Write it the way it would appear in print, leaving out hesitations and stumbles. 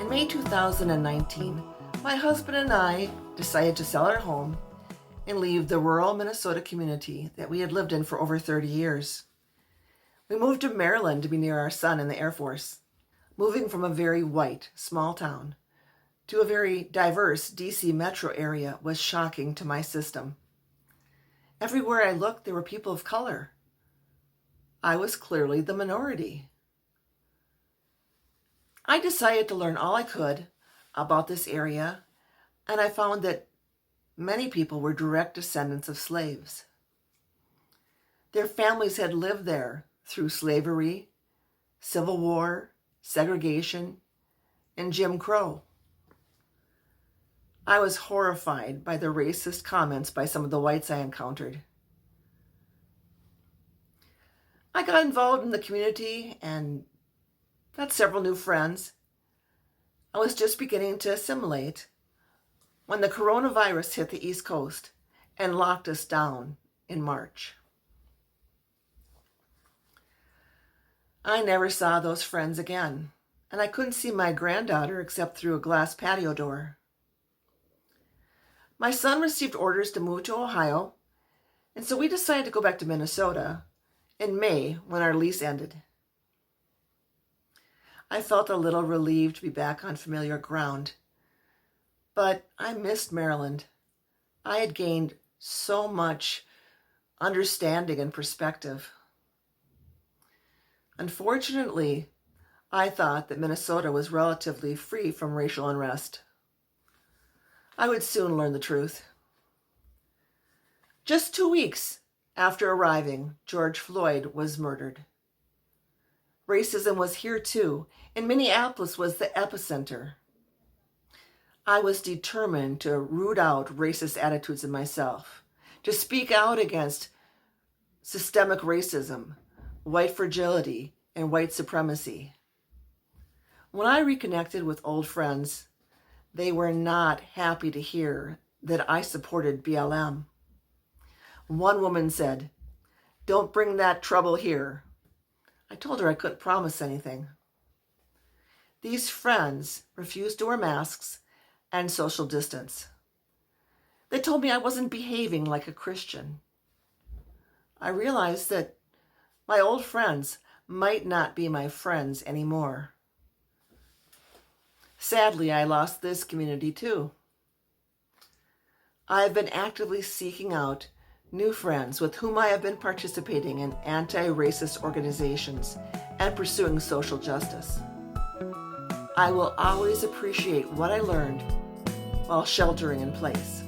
In May 2019, my husband and I decided to sell our home and leave the rural Minnesota community that we had lived in for over 30 years. We moved to Maryland to be near our son in the Air Force. Moving from a very white, small town to a very diverse DC metro area was shocking to my system. Everywhere I looked, there were people of color. I was clearly the minority. I decided to learn all I could about this area, and I found that many people were direct descendants of slaves. Their families had lived there through slavery, Civil War, segregation, and Jim Crow. I was horrified by the racist comments by some of the whites I encountered. I got involved in the community and got several new friends. I was just beginning to assimilate when the coronavirus hit the East Coast and locked us down in March. I never saw those friends again, and I couldn't see my granddaughter except through a glass patio door. My son received orders to move to Ohio, and so we decided to go back to Minnesota in May when our lease ended. I felt a little relieved to be back on familiar ground, but I missed Maryland. I had gained so much understanding and perspective. Unfortunately, I thought that Minnesota was relatively free from racial unrest. I would soon learn the truth. Just 2 weeks after arriving, George Floyd was murdered. Racism was here too, and Minneapolis was the epicenter. I was determined to root out racist attitudes in myself, to speak out against systemic racism, white fragility, and white supremacy. When I reconnected with old friends, they were not happy to hear that I supported BLM. One woman said, "Don't bring that trouble here." I told her I couldn't promise anything. These friends refused to wear masks and social distance. They told me I wasn't behaving like a Christian. I realized that my old friends might not be my friends anymore. Sadly, I lost this community too. I have been actively seeking out new friends with whom I have been participating in anti-racist organizations and pursuing social justice. I will always appreciate what I learned while sheltering in place.